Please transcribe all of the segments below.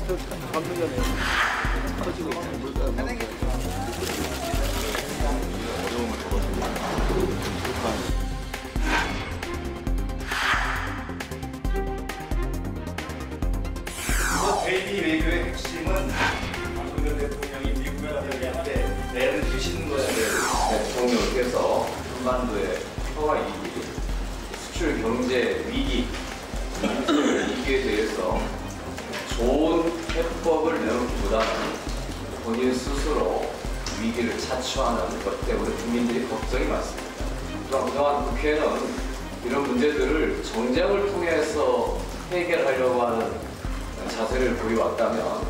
저 방금 전에 터지고 있는 물가. 어려움을 베이비 외교의 핵심은 박근혜 대통령이 미국에 가서 때 내를 주시는 것을 대통령을 통해서 한반도의 평화 이기, 수출 경제 위기 이기에 대해서 좋은 해법을 내놓기보다는 본인 스스로 위기를 자초하는 것 때문에 국민들이 걱정이 많습니다. 그동안 국회는 이런 문제들을 정쟁을 통해서 해결하려고 하는 자세를 보여왔다면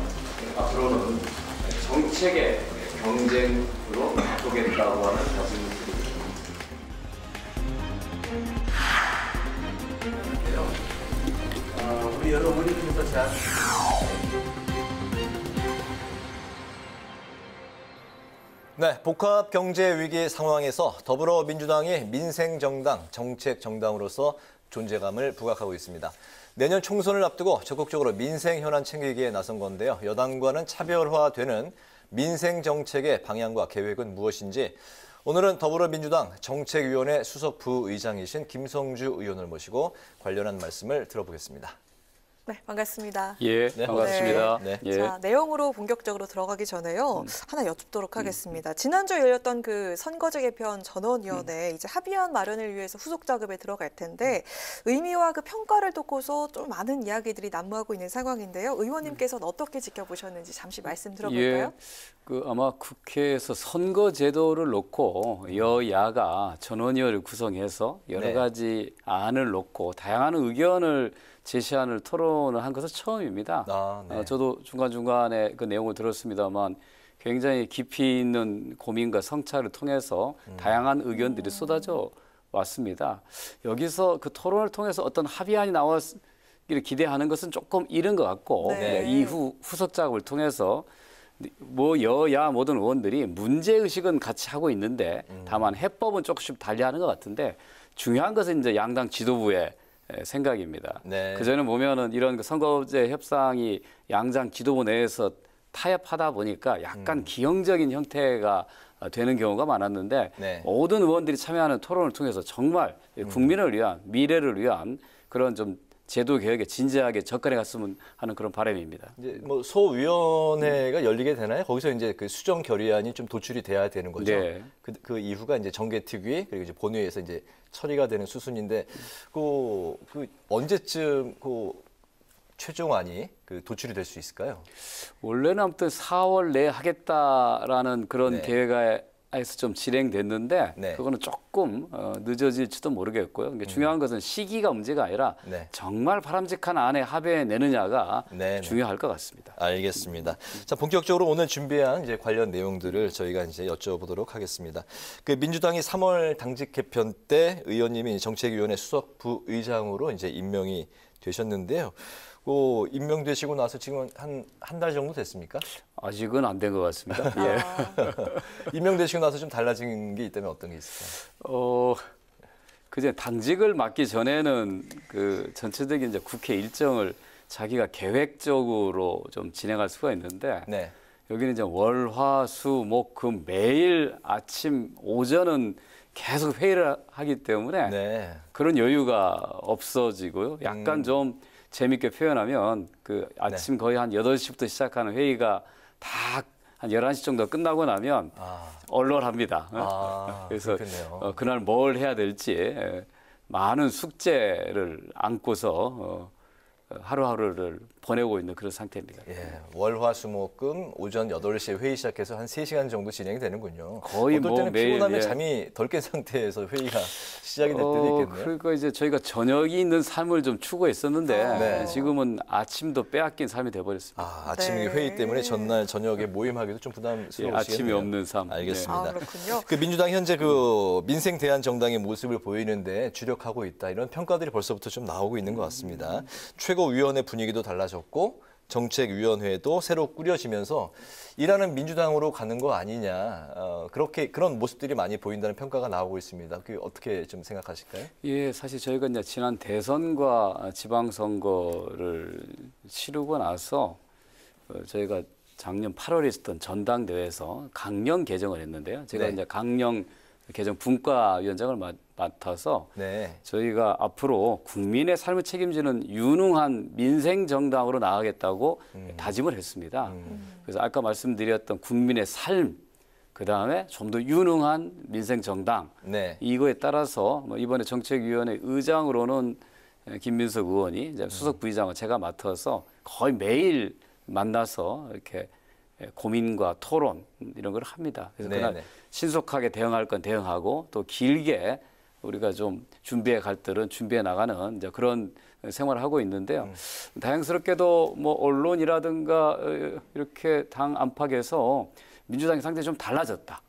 앞으로는 정책의 경쟁으로 바꾸겠다고 하는 말씀을 드립니다. 우리 여러분께서 잘 네, 복합 경제 위기 상황에서 더불어민주당이 민생정당, 정책정당으로서 존재감을 부각하고 있습니다. 내년 총선을 앞두고 적극적으로 민생 현안 챙기기에 나선 건데요. 여당과는 차별화되는 민생 정책의 방향과 계획은 무엇인지 오늘은 더불어민주당 정책위원회 수석 부의장이신 김성주 의원을 모시고 관련한 말씀을 들어보겠습니다. 네, 반갑습니다. 예, 네, 반갑습니다. 네. 예. 자, 내용으로 본격적으로 들어가기 전에요. 하나 여쭙도록 하겠습니다. 지난주에 열렸던 그 선거제 개편 전원위원회 이제 합의안 마련을 위해서 후속 작업에 들어갈 텐데 의미와 그 평가를 놓고서 좀 많은 이야기들이 난무하고 있는 상황인데요. 의원님께서는 어떻게 지켜보셨는지 잠시 말씀 들어볼까요? 예, 아마 국회에서 선거제도를 놓고 여야가 전원위원회를 구성해서 여러 가지 안을 놓고 다양한 의견을 제시안을 토론을 한 것은 처음입니다. 저도 중간중간에 그 내용을 들었습니다만 굉장히 깊이 있는 고민과 성찰을 통해서 다양한 의견들이 쏟아져 왔습니다. 여기서 그 토론을 통해서 어떤 합의안이 나왔기를 기대하는 것은 조금 이른 것 같고 이후 후속 작업을 통해서 뭐 여야 모든 의원들이 문제의식은 같이 하고 있는데 다만 해법은 조금씩 달리하는 것 같은데 중요한 것은 이제 양당 지도부의 생각입니다. 그전에 보면은 이런 선거제 협상이 양당 지도부 내에서 타협하다 보니까 약간 기형적인 형태가 되는 경우가 많았는데 모든 의원들이 참여하는 토론을 통해서 정말 국민을 위한 미래를 위한 그런 좀 제도 개혁에 진지하게 접근해 갔으면 하는 그런 바람입니다. 이제 뭐 소위원회가 열리게 되나요? 거기서 이제 그 수정 결의안이 좀 도출이 돼야 되는 거죠. 네. 그 이후가 이제 정개특위 그리고 이제 본회의에서 이제 처리가 되는 수순인데 그 언제쯤 그 최종안이 그 도출이 될 수 있을까요? 원래는 아무튼 4월 내에 하겠다라는 그런 계획에서 좀 진행됐는데 그거는 조금 늦어질지도 모르겠고요. 그러니까 중요한 것은 시기가 문제가 아니라 정말 바람직한 안에 합의해내느냐가 중요할 것 같습니다. 알겠습니다. 자, 본격적으로 오늘 준비한 이제 관련 내용들을 저희가 이제 여쭤보도록 하겠습니다. 그 민주당이 3월 당직 개편 때 의원님이 정책위원회 수석 부의장으로 이제 임명이 되셨는데요. 임명되시고 나서 지금 한 달 정도 됐습니까? 아직은 안 된 것 같습니다. 예. 임명되시고 나서 좀 달라진 게 있다면 어떤 게 있을까요? 그제 당직을 맡기 전에는 그 전체적인 이제 국회 일정을 자기가 계획적으로 좀 진행할 수가 있는데 여기는 이제 월, 화, 수, 목, 금 매일 아침 오전은 계속 회의를 하기 때문에 그런 여유가 없어지고요. 약간 좀 재밌게 표현하면 그 아침 거의 한 8시부터 시작하는 회의가 다 한 11시 정도 끝나고 나면 얼얼합니다. 그래서 그날 뭘 해야 될지 많은 숙제를 안고서 하루하루를 보내고 있는 그런 상태입니다. 월, 화, 수, 목, 금 오전 8시에 회의 시작해서 한 3시간 정도 진행이 되는군요. 거의 어떨 때는 매일, 피곤하면 잠이 덜 깬 상태에서 회의가 시작이 될 때도 있겠네요. 그러니까 이제 저희가 저녁이 있는 삶을 좀 추구했었는데 지금은 아침도 빼앗긴 삶이 돼버렸습니다. 아침 회의 때문에 전날 저녁에 모임하기도 좀 부담스러우시겠네요. 아침이 없는 삶. 알겠습니다. 그렇군요. 그 민주당 현재 그 민생 대안 정당의 모습을 보이는데 주력하고 있다 이런 평가들이 벌써부터 좀 나오고 있는 것 같습니다. 최고위원회 분위기도 달라졌고 정책위원회도 새로 꾸려지면서 일하는 민주당으로 가는 거 아니냐 그런 모습들이 많이 보인다는 평가가 나오고 있습니다. 그 어떻게 좀 생각하실까요? 예, 사실 저희가 이제 지난 대선과 지방선거를 치르고 나서 저희가 작년 8월에 있었던 전당대회에서 강령 개정을 했는데요. 제가 네. 이제 강령 개정 분과위원장을 맡아서 네. 저희가 앞으로 국민의 삶을 책임지는 유능한 민생 정당으로 나가겠다고 다짐을 했습니다. 그래서 아까 말씀드렸던 국민의 삶, 그 다음에 좀 더 유능한 민생 정당, 네. 이거에 따라서 뭐 이번에 정책위원회 의장으로는 김민석 의원이 이제 수석 부의장을 제가 맡아서 거의 매일 만나서 이렇게 고민과 토론 이런 걸 합니다. 그래서 그날 네네. 신속하게 대응할 건 대응하고 또 길게 우리가 좀 준비해 갈 때는 준비해 나가는 이제 그런 생활을 하고 있는데요. 다행스럽게도 뭐 언론이라든가 이렇게 당 안팎에서 민주당이 상당히 좀 달라졌다.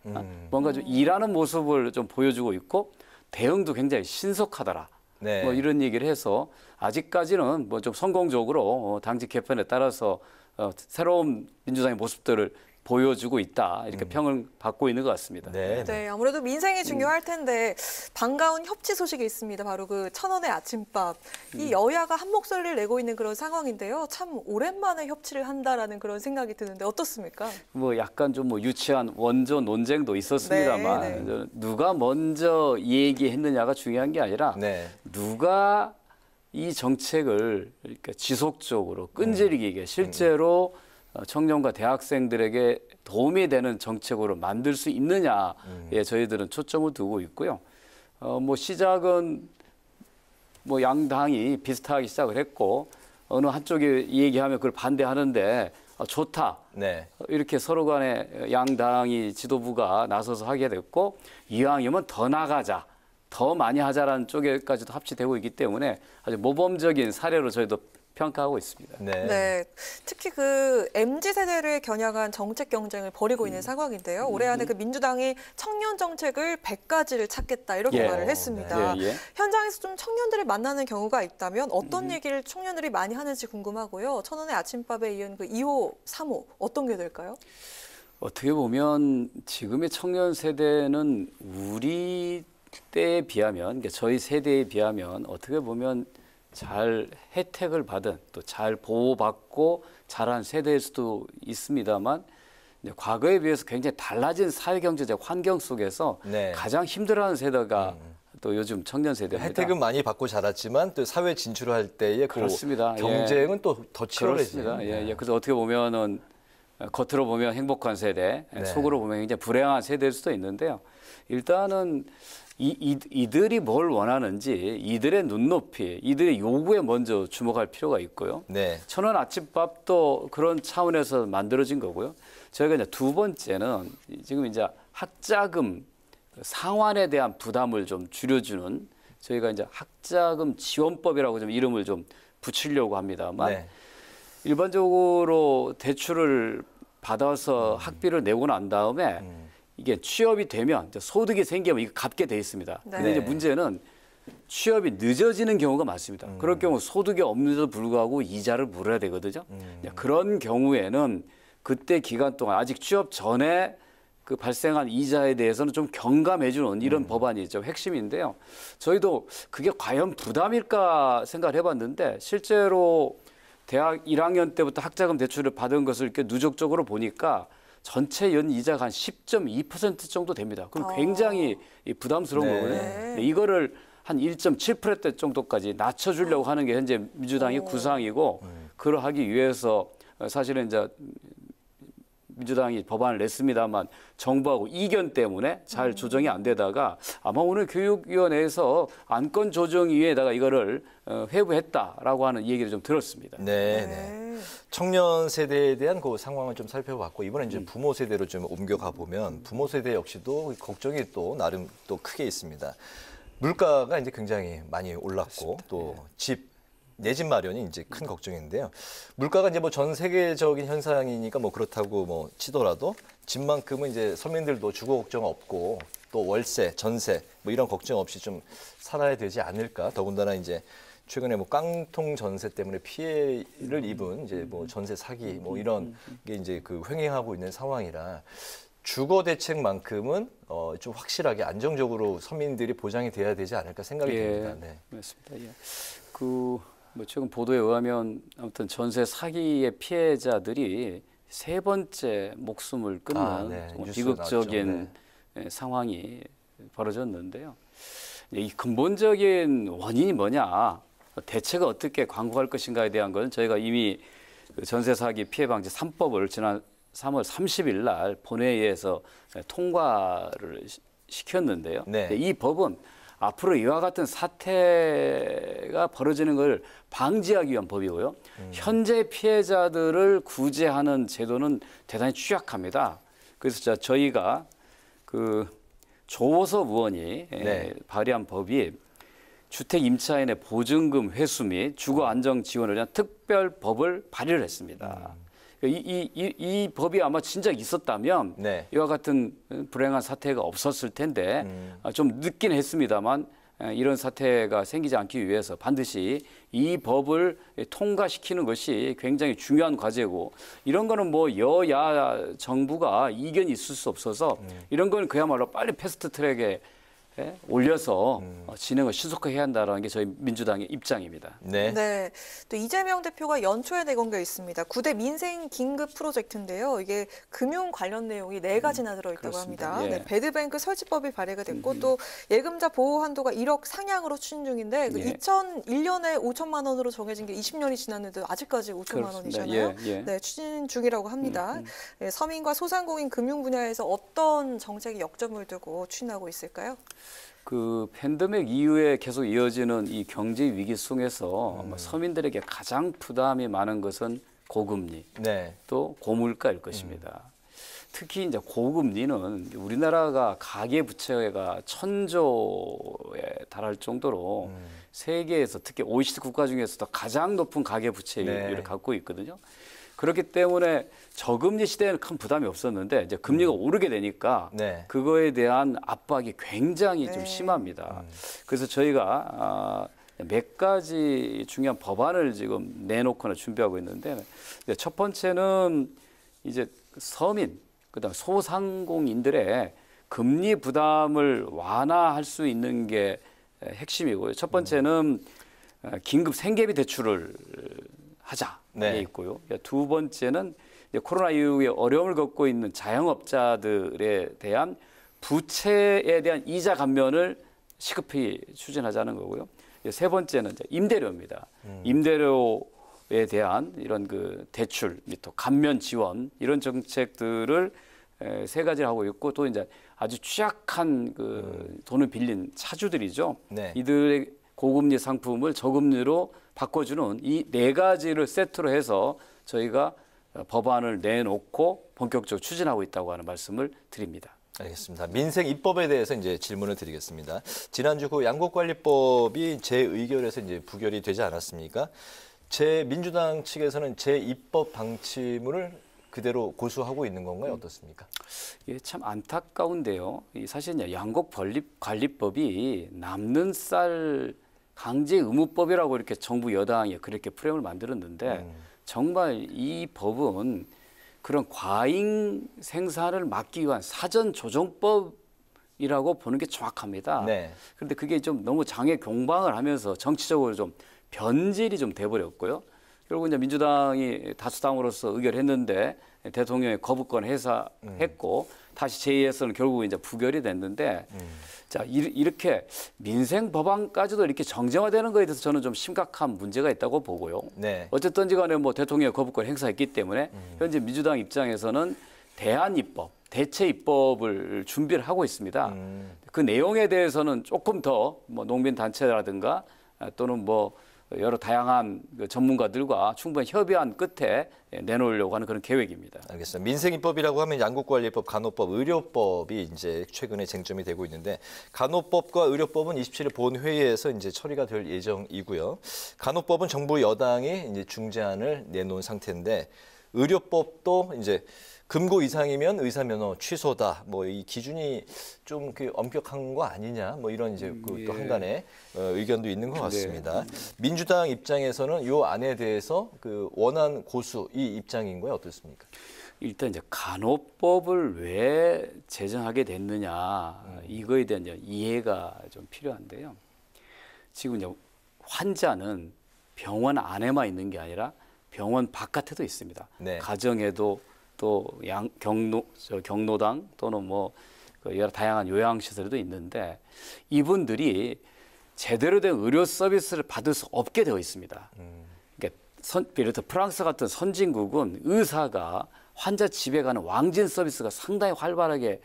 뭔가 좀 일하는 모습을 좀 보여주고 있고 대응도 굉장히 신속하더라. 네. 뭐 이런 얘기를 해서 아직까지는 뭐 좀 성공적으로 당직 개편에 따라서 새로운 민주당의 모습들을 보여주고 있다. 이렇게 평을 받고 있는 것 같습니다. 네. 네, 아무래도 민생이 중요할 텐데 반가운 협치 소식이 있습니다. 바로 그 1,000원의 아침밥. 이 여야가 한 목소리를 내고 있는 그런 상황인데요. 참 오랜만에 협치를 한다라는 그런 생각이 드는데 어떻습니까? 뭐 약간 좀 뭐 유치한 원조 논쟁도 있었습니다만 네, 네. 누가 먼저 얘기했느냐가 중요한 게 아니라 네. 누가 이 정책을 이렇게 지속적으로 끈질기게 있게 실제로 청년과 대학생들에게 도움이 되는 정책으로 만들 수 있느냐에 저희들은 초점을 두고 있고요. 뭐 시작은 뭐 양당이 비슷하게 시작을 했고 어느 한쪽이 얘기하면 그걸 반대하는데 좋다. 네. 이렇게 서로 간에 양당이 지도부가 나서서 하게 됐고 이왕이면 더 나가자. 더 많이 하자라는 쪽에까지도 합치되고 있기 때문에 아주 모범적인 사례로 저희도 평가하고 있습니다. 네. 네, 특히 그 MZ 세대를 겨냥한 정책 경쟁을 벌이고 있는 상황인데요. 올해 안에 그 민주당이 청년 정책을 100가지를 찾겠다 이렇게 예. 말을 했습니다. 예, 예. 현장에서 좀 청년들을 만나는 경우가 있다면 어떤 얘기를 청년들이 많이 하는지 궁금하고요. 1,000원의 아침밥에 이은 그 2호, 3호 어떤 게 될까요? 어떻게 보면 지금의 청년 세대는 우리 때에 비하면, 그러니까 저희 세대에 비하면 어떻게 보면 잘 혜택을 받은 또 잘 보호받고 자란 세대일 수도 있습니다만 이제 과거에 비해서 굉장히 달라진 사회경제적 환경 속에서 네. 가장 힘들어하는 세대가 또 요즘 청년 세대입니다. 혜택은 많이 받고 자랐지만 또 사회 진출할 때의 그 그렇습니다. 경쟁은 예. 또 더 치열해지죠. 그렇습니다. 예, 예. 그래서 어떻게 보면은 겉으로 보면 행복한 세대, 네. 속으로 보면 굉장히 불행한 세대일 수도 있는데요. 일단은 이들이 뭘 원하는지 이들의 눈높이, 이들의 요구에 먼저 주목할 필요가 있고요. 네. 1,000원 아침밥도 그런 차원에서 만들어진 거고요. 저희가 이제 두 번째는 지금 이제 학자금 상환에 대한 부담을 좀 줄여주는 저희가 이제 학자금 지원법이라고 좀 이름을 좀 붙이려고 합니다만 네. 일반적으로 대출을 받아서 학비를 내고 난 다음에 이게 취업이 되면 이제 소득이 생기면 이거 갚게 돼 있습니다. 네. 근데 이제 문제는 취업이 늦어지는 경우가 많습니다. 그럴 경우 소득이 없는데도 불구하고 이자를 물어야 되거든요. 그런 경우에는 그때 기간 동안 아직 취업 전에 그 발생한 이자에 대해서는 좀 경감해주는 이런 법안이 좀 핵심인데요. 저희도 그게 과연 부담일까 생각을 해봤는데 실제로 대학 1학년 때부터 학자금 대출을 받은 것을 이렇게 누적적으로 보니까 전체 연 이자가 한 10.2% 정도 됩니다. 그럼 굉장히 부담스러운 네. 거거든요. 근데 이거를 한 1.7% 정도까지 낮춰주려고 하는 게 현재 민주당의 구상이고 그러하기 위해서 사실은 이제 민주당이 법안을 냈습니다만 정부하고 이견 때문에 잘 조정이 안 되다가 아마 오늘 교육위원회에서 안건조정위에다가 이거를 회부했다라고 하는 얘기를 좀 들었습니다. 네. 네. 청년 세대에 대한 그 상황을 좀 살펴봤고 이번에 이제 부모 세대로 좀 옮겨가 보면 부모 세대 역시도 걱정이 또 나름 또 크게 있습니다. 물가가 이제 굉장히 많이 올랐고 또 내 집 마련이 이제 큰 걱정인데요. 물가가 이제 뭐 전 세계적인 현상이니까 뭐 그렇다고 뭐 치더라도 집만큼은 이제 서민들도 주거 걱정 없고 또 월세, 전세 뭐 이런 걱정 없이 좀 살아야 되지 않을까. 더군다나 이제 최근에 뭐 깡통 전세 때문에 피해를 입은 이제 뭐 전세 사기 뭐 이런 게 이제 그 횡행하고 있는 상황이라 주거 대책만큼은 좀 확실하게 안정적으로 서민들이 보장이 돼야 되지 않을까 생각이 듭니다. 네. 맞습니다. 예. 뭐 최근 보도에 의하면 아무튼 전세 사기의 피해자들이 3번째 목숨을 끊는 네. 정말 뉴스에 비극적인 나왔죠. 상황이 벌어졌는데요. 이 근본적인 원인이 뭐냐, 대책을 어떻게 강구할 것인가에 대한 건 저희가 이미 그 전세 사기 피해 방지 3법을 지난 3월 30일 날 본회의에서 통과를 시켰는데요. 네. 이 법은 앞으로 이와 같은 사태가 벌어지는 걸 방지하기 위한 법이고요. 현재 피해자들을 구제하는 제도는 대단히 취약합니다. 그래서 저희가 그 조호섭 의원이 네. 발의한 법이 주택 임차인의 보증금 회수 및 주거 안정 지원을 위한 특별법을 발의를 했습니다. 이 법이 아마 진작 있었다면 네. 이와 같은 불행한 사태가 없었을 텐데 좀 늦긴 했습니다만 이런 사태가 생기지 않기 위해서 반드시 이 법을 통과시키는 것이 굉장히 중요한 과제고, 이런 거는 뭐 여야 정부가 이견이 있을 수 없어서 이런 건 그야말로 빨리 패스트트랙에 올려서 진행을 신속하게 해야 한다는 게 저희 민주당의 입장입니다. 네. 네. 또 이재명 대표가 연초에 내건 게 있습니다. 9대 민생 긴급 프로젝트인데요. 이게 금융 관련 내용이 4가지나 들어있다고 그렇습니다. 합니다. 예. 네, 배드뱅크 설치법이 발의가 됐고 또 예금자 보호 한도가 1억 상향으로 추진 중인데 그 예. 2001년에 5천만 원으로 정해진 게 20년이 지났는데 아직까지 5천만 그렇습니다. 원이잖아요. 예, 예. 네, 추진 중이라고 합니다. 네, 서민과 소상공인 금융 분야에서 어떤 정책이 역점을 두고 추진하고 있을까요? 그 팬데믹 이후에 계속 이어지는 이 경제 위기 속에서 서민들에게 가장 부담이 많은 것은 고금리, 네. 또 고물가일 것입니다. 특히 이제 고금리는 우리나라가 가계 부채가 1,000조에 달할 정도로 세계에서 특히 OECD 국가 중에서도 가장 높은 가계 부채율을 네. 갖고 있거든요. 그렇기 때문에 저금리 시대에는 큰 부담이 없었는데 이제 금리가 오르게 되니까 네. 그거에 대한 압박이 굉장히 좀 네. 심합니다. 그래서 저희가 몇 가지 중요한 법안을 지금 내놓거나 준비하고 있는데, 첫 번째는 이제 서민, 그다음 소상공인들의 금리 부담을 완화할 수 있는 게 핵심이고요. 첫 번째는 긴급 생계비 대출을 하자. 네. 게 있고요. 두 번째는 이제 코로나 이후에 어려움을 겪고 있는 자영업자들에 대한 부채에 대한 이자 감면을 시급히 추진하자는 거고요. 세 번째는 이제 임대료입니다. 임대료에 대한 이런 그 대출 및 또 감면 지원 이런 정책들을 3가지를 하고 있고, 또 이제 아주 취약한 그 돈을 빌린 차주들이죠. 네. 이들의 고금리 상품을 저금리로 바꿔주는 이 4가지를 세트로 해서 저희가 법안을 내놓고 본격적으로 추진하고 있다고 하는 말씀을 드립니다. 알겠습니다. 민생 입법에 대해서 이제 질문을 드리겠습니다. 지난주 그 양곡관리법이 재의결에서 이제 부결이 되지 않았습니까? 민주당 측에서는 재입법 방침을 그대로 고수하고 있는 건가요? 어떻습니까? 예, 참 안타까운데요. 사실 양곡관리법이 남는 쌀 강제 의무법이라고 이렇게 정부 여당이 그렇게 프레임을 만들었는데 정말 이 법은 그런 과잉 생산을 막기 위한 사전 조정법이라고 보는 게 정확합니다. 네. 그런데 그게 좀 너무 장애 공방을 하면서 정치적으로 좀 변질이 좀 돼버렸고요. 결국 이제 민주당이 다수당으로서 의결했는데 대통령이 거부권 행사했고 다시 제의해서는 결국 이제 부결이 됐는데 자 이렇게 민생 법안까지도 이렇게 정쟁화되는 거에 대해서 저는 좀 심각한 문제가 있다고 보고요. 네. 어쨌든지 간에 뭐 대통령이 거부권 행사했기 때문에 현재 민주당 입장에서는 대안 입법, 대체 입법을 준비를 하고 있습니다. 그 내용에 대해서는 조금 더 뭐 농민 단체라든가 또는 뭐 여러 다양한 전문가들과 충분히 협의한 끝에 내놓으려고 하는 그런 계획입니다. 알겠습니다. 민생 입법이라고 하면 양곡관리법, 간호법, 의료법이 이제 최근에 쟁점이 되고 있는데 간호법과 의료법은 27일 본회의에서 이제 처리가 될 예정이고요. 간호법은 정부 여당이 이제 중재안을 내놓은 상태인데 의료법도 이제 금고 이상이면 의사 면허 취소다. 뭐 이 기준이 좀 그 엄격한 거 아니냐. 뭐 이런 이제 그 또 한간의 의견도 있는 것 같습니다. 민주당 입장에서는 이 안에 대해서 그 원안 고수 이 입장인 거예요. 어떻습니까? 일단 이제 간호법을 왜 제정하게 됐느냐 이거에 대한 이해가 좀 필요한데요. 지금 이제 환자는 병원 안에만 있는 게 아니라 병원 바깥에도 있습니다. 네. 가정에도 또 경로당 또는 뭐 여러 다양한 요양시설도 있는데 이분들이 제대로 된 의료 서비스를 받을 수 없게 되어 있습니다. 그러니까 예를 들어 프랑스 같은 선진국은 의사가 환자 집에 가는 왕진 서비스가 상당히 활발하게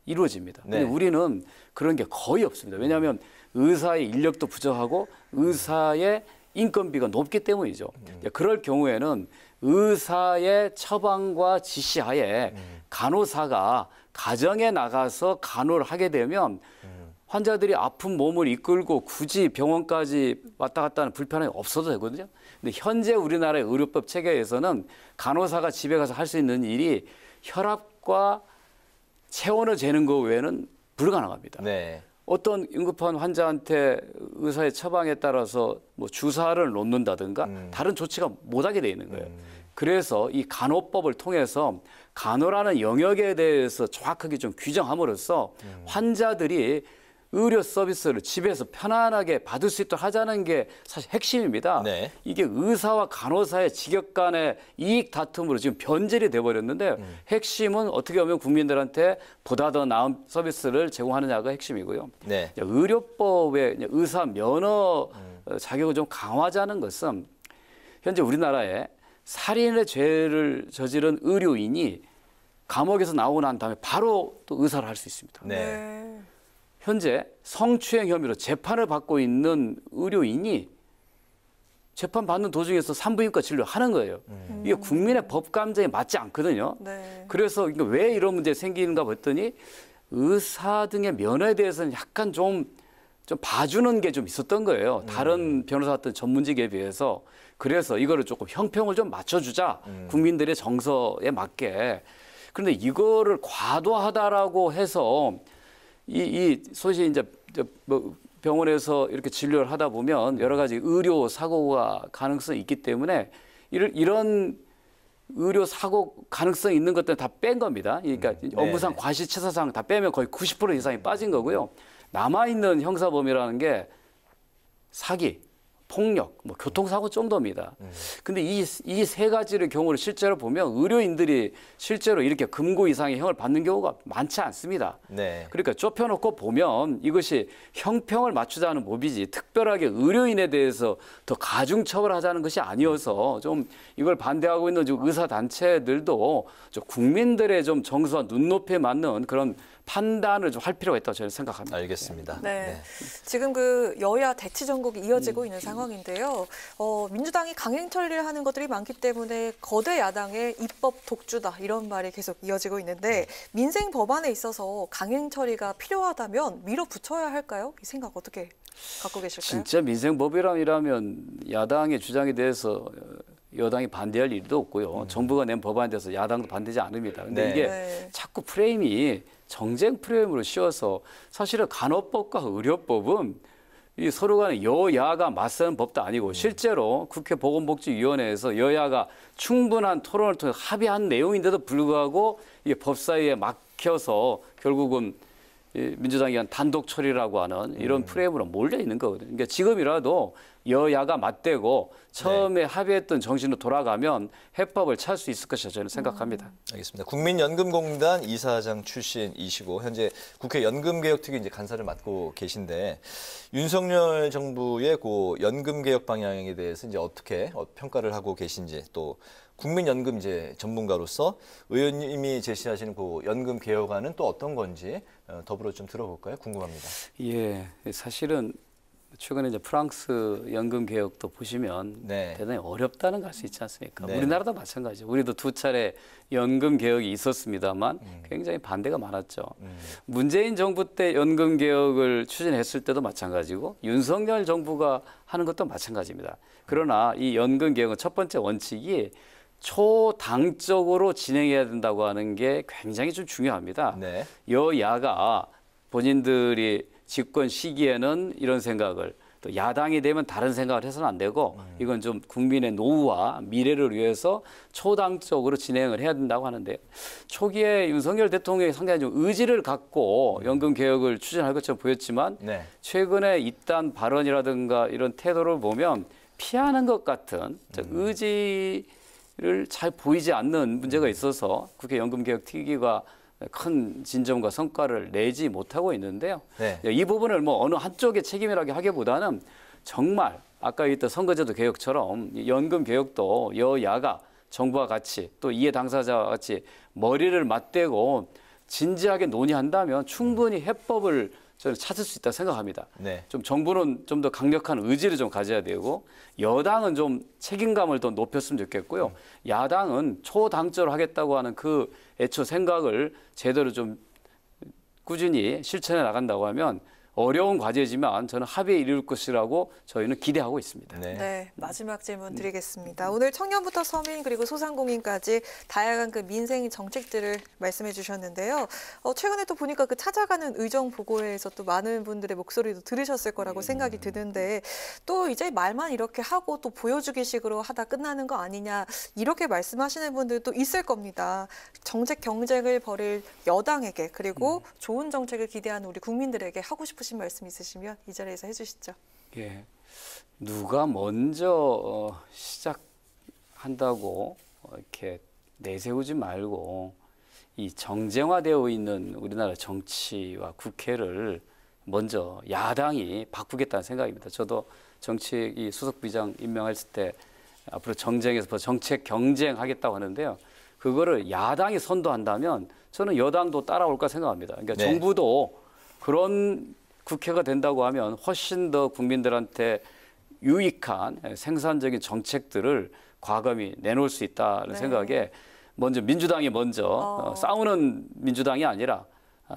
이루어집니다. 네. 근데 우리는 그런 게 거의 없습니다. 왜냐하면 의사의 인력도 부족하고 의사의 인건비가 높기 때문이죠. 그럴 경우에는 의사의 처방과 지시하에 간호사가 가정에 나가서 간호를 하게 되면 환자들이 아픈 몸을 이끌고 굳이 병원까지 왔다 갔다 하는 불편함이 없어도 되거든요. 근데 현재 우리나라의 의료법 체계에서는 간호사가 집에 가서 할 수 있는 일이 혈압과 체온을 재는 거 외에는 불가능합니다. 네. 어떤 응급한 환자한테 의사의 처방에 따라서 뭐 주사를 놓는다든가 다른 조치가 못하게 돼 있는 거예요. 그래서 이 간호법을 통해서 간호라는 영역에 대해서 정확하게 좀 규정함으로써 환자들이 의료 서비스를 집에서 편안하게 받을 수 있도록 하자는 게 사실 핵심입니다. 네. 이게 의사와 간호사의 직역 간의 이익 다툼으로 지금 변질이 돼버렸는데 핵심은 어떻게 보면 국민들한테 보다 더 나은 서비스를 제공하느냐가 핵심이고요. 네. 의료법의 의사 면허 자격을 좀 강화하자는 것은 현재 우리나라에 살인의 죄를 저지른 의료인이 감옥에서 나오고 난 다음에 바로 또 의사를 할 수 있습니다. 네. 현재 성추행 혐의로 재판을 받고 있는 의료인이 재판 받는 도중에서 산부인과 진료를 하는 거예요. 이게 국민의 법 감정에 맞지 않거든요. 네. 그래서 왜 이런 문제 생기는가 봤더니 의사 등의 면허에 대해서는 약간 좀 봐주는 게 좀 있었던 거예요. 다른 변호사 같은 전문직에 비해서. 그래서 이거를 조금 형평을 좀 맞춰주자. 국민들의 정서에 맞게. 그런데 이거를 과도하다라고 해서 소위 이제 뭐 병원에서 이렇게 진료를 하다 보면 여러 가지 의료 사고가 가능성이 있기 때문에 이런 의료 사고 가능성이 있는 것들은 다 뺀 겁니다. 그러니까 업무상 과실치사상 다 빼면 거의 90% 이상이 빠진 거고요. 남아있는 형사범위라는 게 사기, 폭력, 뭐 교통사고 정도입니다. 근데 이 세 가지의 경우를 실제로 보면 의료인들이 실제로 이렇게 금고 이상의 형을 받는 경우가 많지 않습니다. 네. 그러니까 좁혀놓고 보면 이것이 형평을 맞추자는 법이지 특별하게 의료인에 대해서 더 가중처벌하자는 것이 아니어서 좀 이걸 반대하고 있는 의사단체들도 좀 국민들의 좀 정서와 눈높이에 맞는 그런 판단을 좀 할 필요가 있다고 저는 생각합니다. 알겠습니다. 네. 지금 그 여야 대치 전국이 이어지고 있는 상황인데요. 민주당이 강행 처리를 하는 것들이 많기 때문에 거대 야당의 입법 독주다 이런 말이 계속 이어지고 있는데 민생 법안에 있어서 강행 처리가 필요하다면 밀어붙여야 할까요? 이 생각 어떻게 갖고 계실까요? 진짜 민생 법이라면 야당의 주장에 대해서 여당이 반대할 일도 없고요. 정부가 낸 법안에 대해서 야당도 반대하지 않습니다. 근데 네. 이게 자꾸 프레임이 정쟁 프레임으로 씌워서 사실은 간호법과 의료법은 이 서로 간에 여야가 맞서는 법도 아니고 실제로 국회 보건복지위원회에서 여야가 충분한 토론을 통해 합의한 내용인데도 불구하고 이게 법사위에 막혀서 결국은 민주당이 한 단독 처리라고 하는 이런 프레임으로 몰려 있는 거거든요. 그러니까 지금이라도 여야가 맞대고 처음에 합의했던 정신으로 돌아가면 해법을 찾을 수 있을 것이라 저는 생각합니다. 알겠습니다. 국민연금공단 이사장 출신이시고 현재 국회 연금개혁특위 이제 간사를 맡고 계신데 윤석열 정부의 그 연금개혁 방향에 대해서 이제 어떻게 평가를 하고 계신지 또 국민연금 이제 전문가로서 의원님이 제시하시는 그 연금 개혁안은 또 어떤 건지 더불어 좀 들어볼까요? 궁금합니다. 예, 사실은 최근에 이제 프랑스 연금 개혁도 보시면 네. 대단히 어렵다는 걸 알 수 있지 않습니까? 네. 우리나라도 마찬가지죠. 우리도 2차례 연금 개혁이 있었습니다만 굉장히 반대가 많았죠. 문재인 정부 때 연금 개혁을 추진했을 때도 마찬가지고 윤석열 정부가 하는 것도 마찬가지입니다. 그러나 이 연금 개혁은 첫 번째 원칙이 초당적으로 진행해야 된다고 하는 게 굉장히 좀 중요합니다. 네. 여야가 본인들이 집권 시기에는 이런 생각을 또 야당이 되면 다른 생각을 해서는 안 되고 이건 좀 국민의 노후와 미래를 위해서 초당적으로 진행을 해야 된다고 하는데 초기에 윤석열 대통령이 상당히 좀 의지를 갖고 연금 개혁을 추진할 것처럼 보였지만 네. 최근에 이딴 발언이라든가 이런 태도를 보면 피하는 것 같은 의지를 잘 보이지 않는 문제가 있어서 국회 연금개혁특위가 큰 진전과 성과를 내지 못하고 있는데요. 네. 이 부분을 뭐 어느 한쪽의 책임이라고 하기보다는 정말 아까 얘기했던 선거제도 개혁처럼 연금 개혁도 여야가 정부와 같이 또 이해 당사자와 같이 머리를 맞대고 진지하게 논의한다면 충분히 해법을 저는 찾을 수 있다 생각합니다. 네. 좀 정부는 좀 더 강력한 의지를 좀 가져야 되고 여당은 좀 책임감을 더 높였으면 좋겠고요. 야당은 초당적으로 하겠다고 하는 그 애초 생각을 제대로 좀 꾸준히 실천해 나간다고 하면 어려운 과제지만 저는 합의에 이룰 것이라고 저희는 기대하고 있습니다. 네. 네, 마지막 질문 드리겠습니다. 오늘 청년부터 서민 그리고 소상공인까지 다양한 그 민생 정책들을 말씀해 주셨는데요. 최근에 또 보니까 그 찾아가는 의정 보고회에서 또 많은 분들의 목소리도 들으셨을 거라고 생각이 드는데 또 이제 말만 이렇게 하고 또 보여주기식으로 하다 끝나는 거 아니냐 이렇게 말씀하시는 분들도 있을 겁니다. 정책 경쟁을 벌일 여당에게 그리고 좋은 정책을 기대하는 우리 국민들에게 하고 싶으신 말씀 있으시면 이 자리에서 해주시죠. 예, 누가 먼저 시작한다고 이렇게 내세우지 말고 이 정쟁화되어 있는 우리나라 정치와 국회를 먼저 야당이 바꾸겠다는 생각입니다. 저도 정치 이 수석부의장 임명했을 때 앞으로 정쟁에서 정책 경쟁하겠다고 하는데요. 그거를 야당이 선도한다면 저는 여당도 따라올까 생각합니다. 그러니까 네. 정부도 그런 국회가 된다고 하면 훨씬 더 국민들한테 유익한 생산적인 정책들을 과감히 내놓을 수 있다는 네. 생각에 먼저 민주당이 먼저 싸우는 민주당이 아니라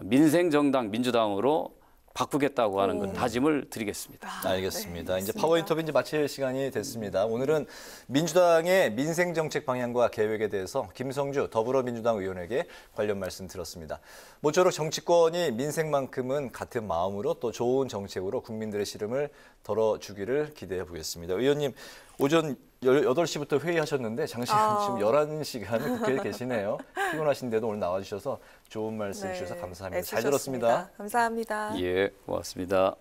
민생정당 민주당으로 바꾸겠다고 하는 그 다짐을 드리겠습니다. 알겠습니다. 네, 이제 파워 인터뷰 이제 마칠 시간이 됐습니다. 오늘은 민주당의 민생 정책 방향과 계획에 대해서 김성주 더불어민주당 의원에게 관련 말씀 들었습니다. 모쪼록 정치권이 민생만큼은 같은 마음으로 또 좋은 정책으로 국민들의 시름을 덜어주기를 기대해 보겠습니다. 의원님, 오전 8시부터 회의하셨는데 장시간 지금 11시간 국회에 계시네요. 피곤하신데도 오늘 나와주셔서 좋은 말씀 주셔서 감사합니다. 잘 들었습니다. 감사합니다. 예, 고맙습니다.